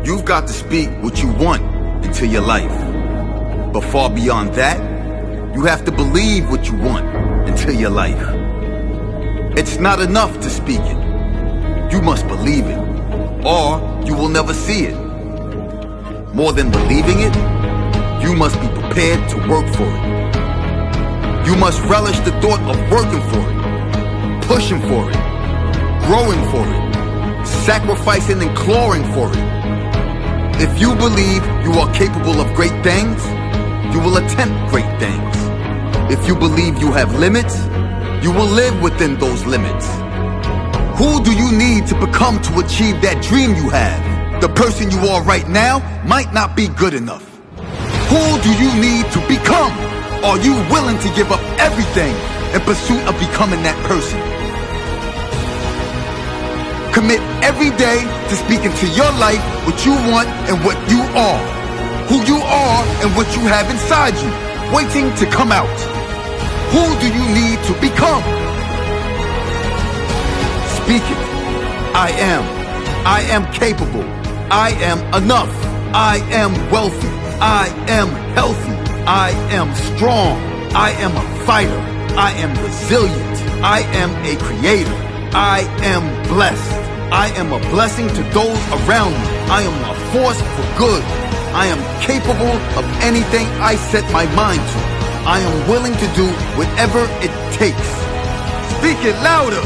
You've got to speak what you want into your life. But far beyond that, you have to believe what you want into your life. It's not enough to speak it. You must believe it, or you will never see it. More than believing it, you must be prepared to work for it. You must relish the thought of working for it, pushing for it, growing for it, sacrificing and clawing for it. If you believe you are capable of great things, you will attempt great things. If you believe you have limits, you will live within those limits. Who do you need to become to achieve that dream you have? The person you are right now might not be good enough. Who do you need to become? Are you willing to give up everything in pursuit of becoming that person? Commit every day to speak into your life what you want and what you are. Who you are and what you have inside you, waiting to come out. Who do you need to become? Speak it. I am. I am capable. I am enough. I am wealthy. I am healthy. I am strong. I am a fighter. I am resilient. I am a creator. I am blessed. I am a blessing to those around me. I am a force for good. I am capable of anything I set my mind to. I am willing to do whatever it takes. Speak it louder.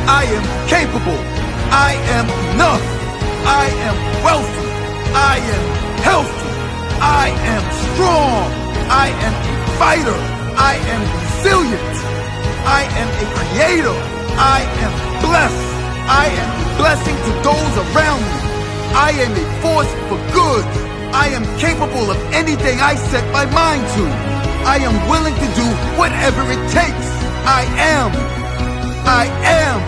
I am capable. I am enough. I am wealthy. I am healthy. I am strong. I am a fighter. I am resilient. I am a creator. I am blessed. I am a blessing to those around me. I am a force for good. I am capable of anything I set my mind to. I am willing to do whatever it takes. I am. I am.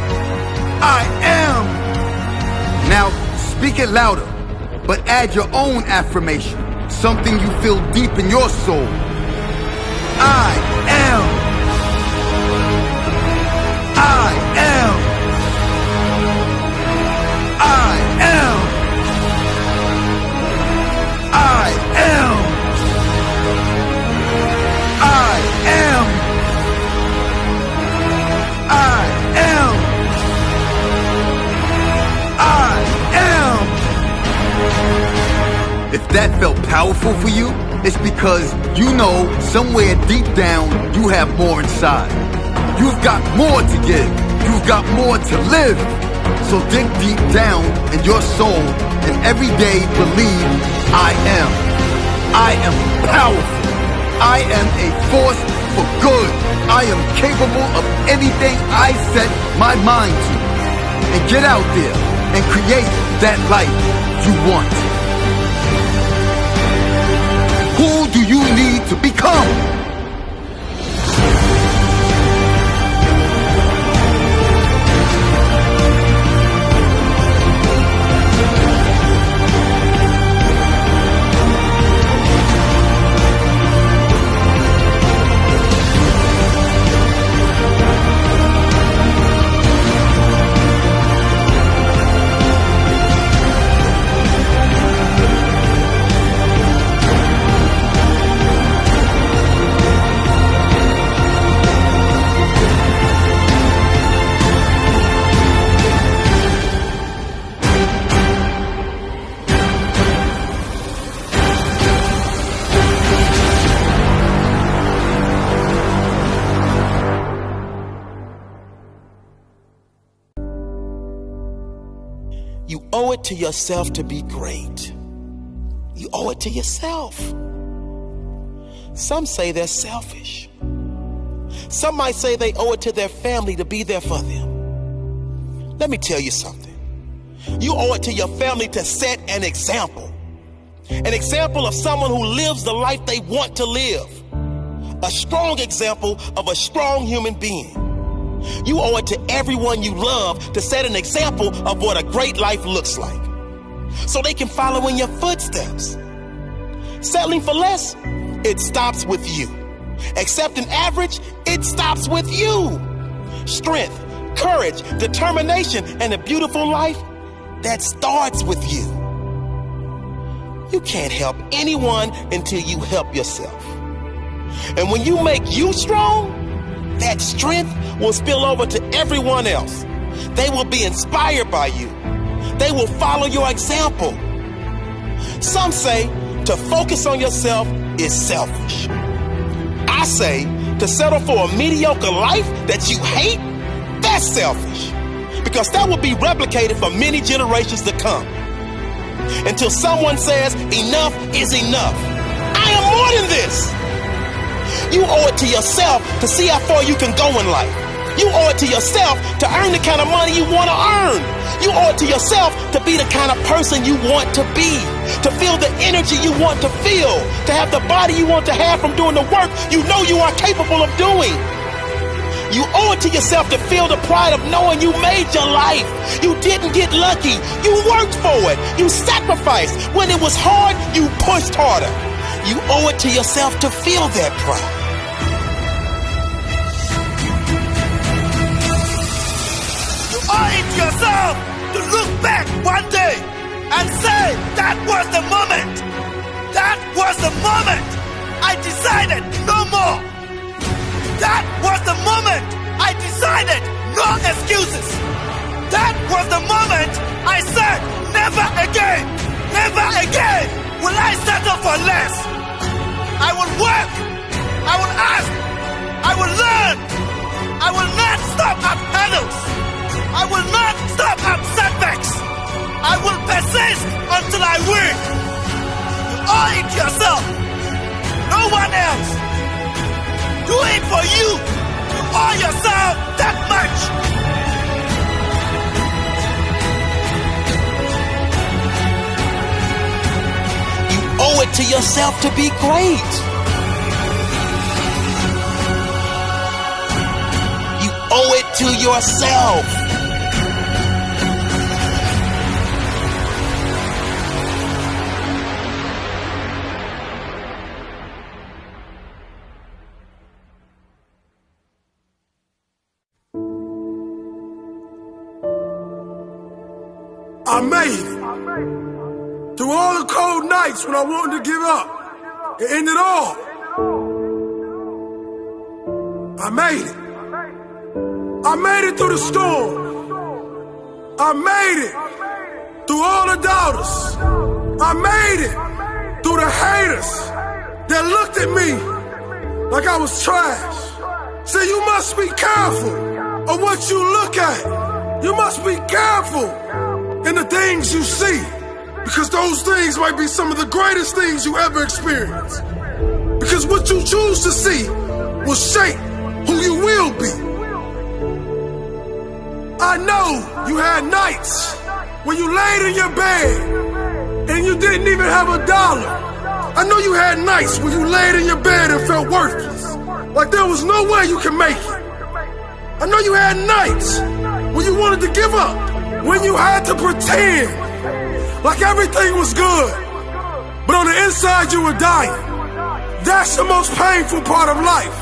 I am. Now, speak it louder, but add your own affirmation, something you feel deep in your soul. I am. I am. I am. I am. I am. I am. I am. If that felt powerful for you, it's because you know somewhere deep down you have more inside. You've got more to give. You've got more to live. So dig deep down in your soul and every day believe I am. I am powerful. I am a force for good. I am capable of anything I set my mind to. And get out there and create that life you want. Who do you need to become? You owe it to yourself to be great. You owe it to yourself. Some say they're selfish. Some might say they owe it to their family to be there for them. Let me tell you something. You owe it to your family to set an example. An example of someone who lives the life they want to live. A strong example of a strong human being. You owe it to everyone you love to set an example of what a great life looks like, so they can follow in your footsteps. Settling for less, it stops with you. Accepting average, it stops with you. Strength, courage, determination, and a beautiful life, that starts with you. You can't help anyone until you help yourself. And when you make you strong, that strength will spill over to everyone else. They will be inspired by you. They will follow your example. Some say to focus on yourself is selfish. I say to settle for a mediocre life that you hate, that's selfish. Because that will be replicated for many generations to come. Until someone says enough is enough. I am more than this. You owe it to yourself to see how far you can go in life. You owe it to yourself to earn the kind of money you want to earn. You owe it to yourself to be the kind of person you want to be, to feel the energy you want to feel, to have the body you want to have from doing the work you know you are capable of doing. You owe it to yourself to feel the pride of knowing you made your life. You didn't get lucky. You worked for it. You sacrificed. When it was hard, you pushed harder. You owe it to yourself to feel that pride. You owe it to yourself to look back one day and say, that was the moment. That was the moment I decided no more. That was the moment I decided no excuses. That was the moment I said, never again will I settle for less. I will work, I will ask, I will learn. I will not stop at hurdles. I will not stop at setbacks. I will persist until I win. You owe it to yourself, no one else. Do it for you. You owe yourself that much. You owe it to yourself to be great. You owe it to yourself. I made it. Through all the cold nights when I wanted to give up, it ended all. I made it. I made it through the storm. I made it through all the doubters. I made it through the haters that looked at me like I was trash. See, you must be careful of what you look at. You must be careful in the things you see, because those things might be some of the greatest things you ever experienced. Because what you choose to see will shape who you will be. I know you had nights when you laid in your bed and you didn't even have $1. I know you had nights when you laid in your bed and felt worthless, like there was no way you could make it. I know you had nights when you wanted to give up, when you had to pretend like everything was good, but on the inside you were dying. That's the most painful part of life.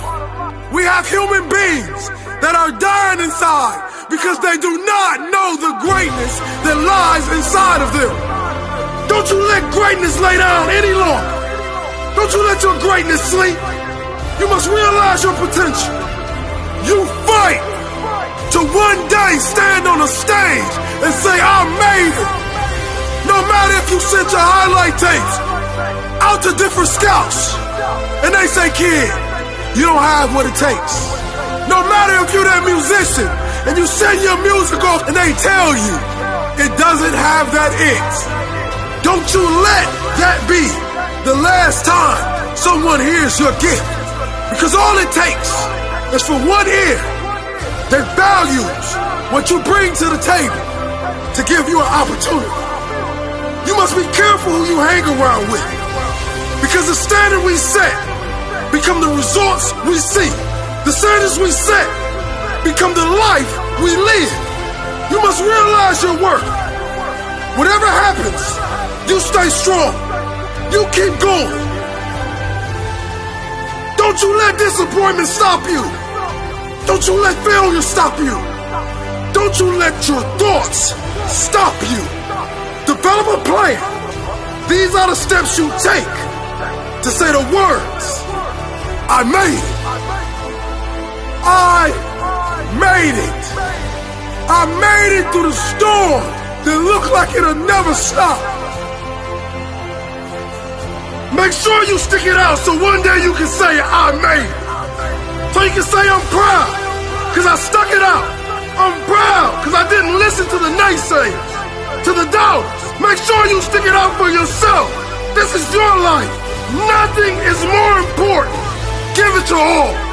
We have human beings that are dying inside because they do not know the greatness that lies inside of them. Don't you let greatness lay down any longer. Don't you let your greatness sleep. You must realize your potential. You fight to one day stand on a stage and say, I made it. No matter if you sent your highlight tapes out to different scouts and they say, kid, you don't have what it takes. No matter if you're that musician and you send your music off and they tell you it doesn't have that it. Don't you let that be the last time someone hears your gift. Because all it takes is for one ear that values what you bring to the table to give you an opportunity. You must be careful who you hang around with, because the standard we set become the results we see. The standards we set become the life we live. You must realize your worth. Whatever happens, you stay strong. You keep going. Don't you let disappointment stop you. Don't you let failure stop you. Don't you let your thoughts stop you. Develop a plan. These are the steps you take to say the words, I made it. I made it. I made it through the storm that looked like it'll never stop. Make sure you stick it out so one day you can say, I made it. So you can say, I'm proud, because I stuck it out. I'm proud, because I didn't listen to the naysayers, to the doubters. Make sure you stick it out for yourself. This is your life. Nothing is more important. Give it your all.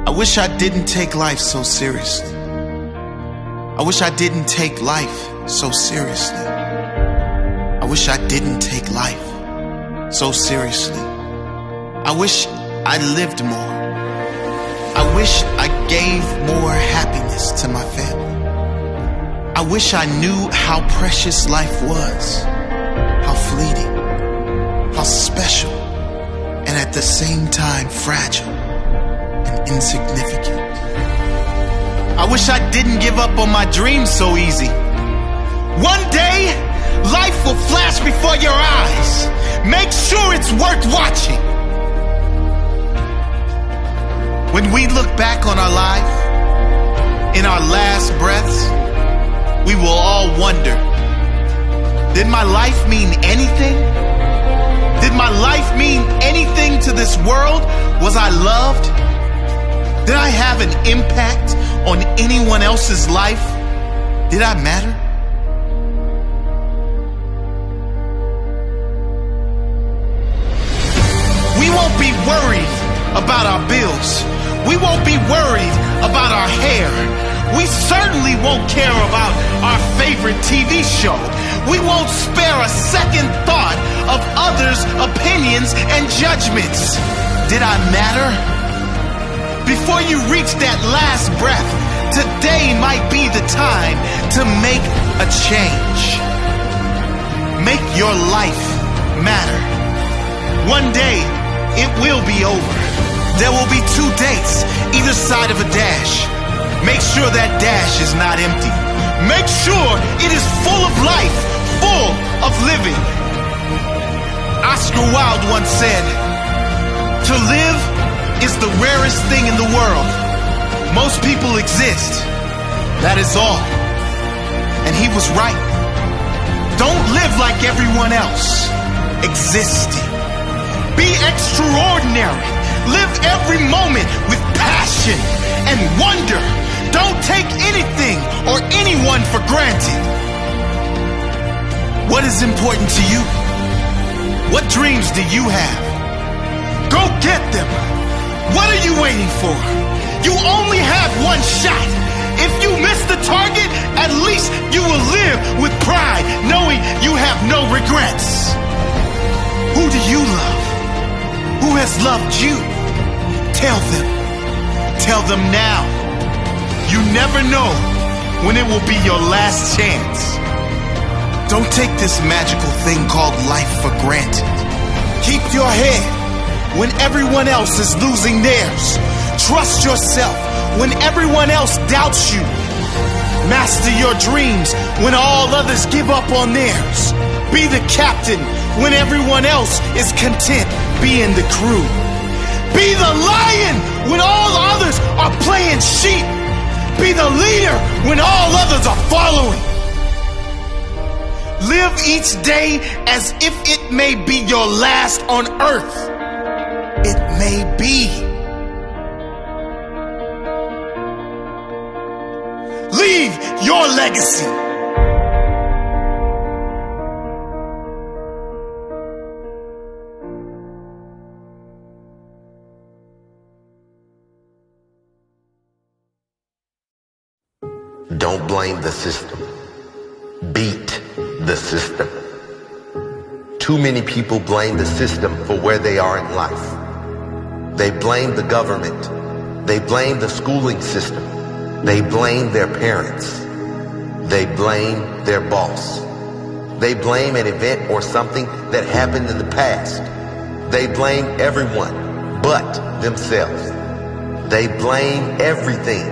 I wish I didn't take life so seriously. I wish I didn't take life so seriously. I wish I didn't take life so seriously. I wish I lived more. I wish I gave more happiness to my family. I wish I knew how precious life was, how fleeting, how special, and at the same time fragile and insignificant. I wish I didn't give up on my dreams so easy. One day, life will flash before your eyes. Make sure it's worth watching. When we look back on our life, in our last breaths, we will all wonder, did my life mean anything? Did my life mean anything to this world? Was I loved? Did I have an impact on anyone else's life? Did I matter? We won't be worried about our bills. We won't be worried about our hair. We certainly won't care about our favorite TV show. We won't spare a second thought of others' opinions and judgments. Did I matter? Before you reach that last breath, today might be the time to make a change. Make your life matter. One day, it will be over. There will be 2 dates, either side of a dash. Make sure that dash is not empty. Make sure it is full of life, full of living. Oscar Wilde once said, to live is the rarest thing in the world. Most people exist. That is all. And he was right. Don't live like everyone else. Existing. Be extraordinary. Live every moment with passion and wonder. Don't take anything or anyone for granted. What is important to you? What dreams do you have? Go get them. What are you waiting for? You only have one shot. If you miss the target, at least you will live with pride, knowing you have no regrets. Who do you love? Who has loved you? Tell them. Tell them now. You never know when it will be your last chance. Don't take this magical thing called life for granted. Keep your head when everyone else is losing theirs. Trust yourself when everyone else doubts you. Master your dreams when all others give up on theirs. Be the captain when everyone else is content being the crew. Be the lion when all others are playing sheep. Be the leader when all others are following. Live each day as if it may be your last on earth. It may be. Leave your legacy. Don't blame the system. Beat the system. Too many people blame the system for where they are in life. They blame the government. They blame the schooling system. They blame their parents. They blame their boss. They blame an event or something that happened in the past. They blame everyone but themselves. They blame everything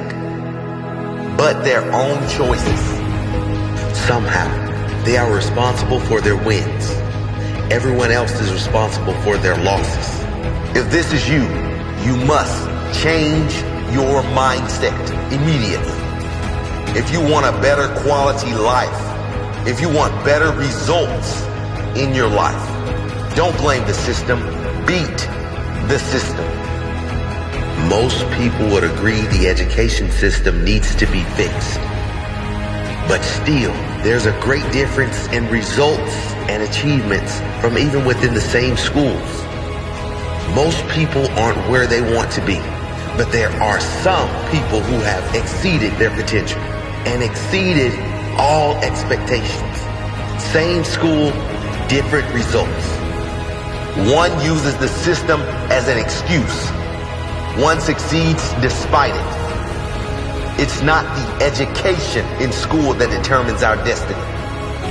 but their own choices. Somehow, they are responsible for their wins. Everyone else is responsible for their losses. If this is you, you must change your mindset immediately. If you want a better quality life, if you want better results in your life, don't blame the system, beat the system. Most people would agree the education system needs to be fixed. But still, there's a great difference in results and achievements from even within the same schools. Most people aren't where they want to be, but there are some people who have exceeded their potential and exceeded all expectations. Same school, different results. One uses the system as an excuse. One succeeds despite it. It's not the education in school that determines our destiny.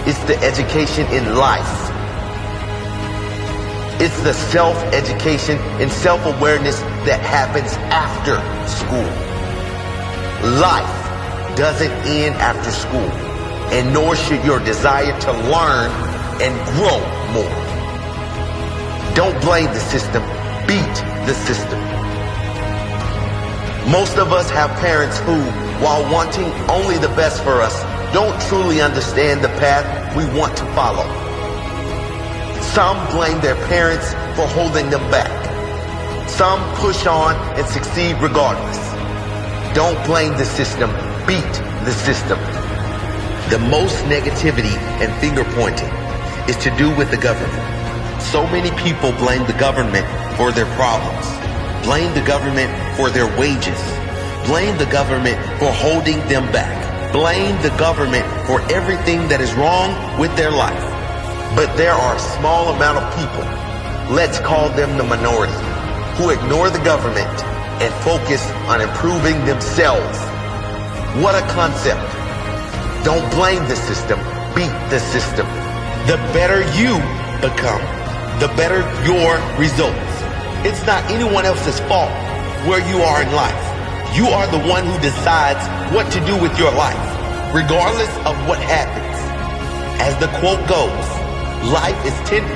It's the education in life. It's the self-education and self-awareness that happens after school. Life doesn't end after school, and nor should your desire to learn and grow more. Don't blame the system, beat the system. Most of us have parents who, while wanting only the best for us, don't truly understand the path we want to follow. Some blame their parents for holding them back. Some push on and succeed regardless. Don't blame the system, beat the system. The most negativity and finger pointing is to do with the government. So many people blame the government for their problems. Blame the government for their wages. Blame the government for holding them back. Blame the government for everything that is wrong with their life. But there are a small amount of people, let's call them the minority, who ignore the government and focus on improving themselves. What a concept. Don't blame the system, beat the system. The better you become, the better your results. It's not anyone else's fault where you are in life. You are the one who decides what to do with your life, regardless of what happens. As the quote goes, life is 10%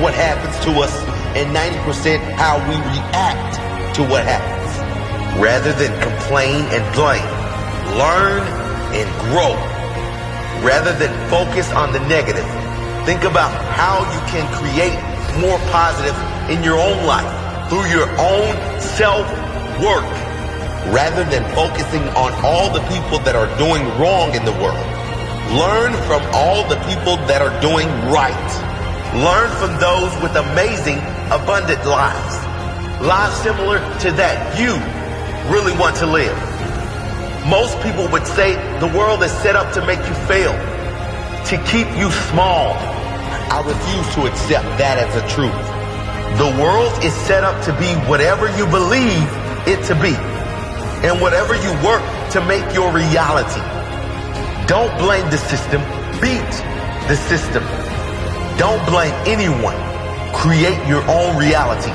what happens to us and 90% how we react to what happens. Rather than complain and blame, learn and grow. Rather than focus on the negative, think about how you can create more positive in your own life through your own self-work. Rather than focusing on all the people that are doing wrong in the world, learn from all the people that are doing right. Learn from those with amazing, abundant lives. Lives similar to that you really want to live. Most people would say the world is set up to make you fail, to keep you small. I refuse to accept that as a truth. The world is set up to be whatever you believe it to be, and whatever you work to make your reality. Don't blame the system, beat the system. Don't blame anyone. Create your own reality.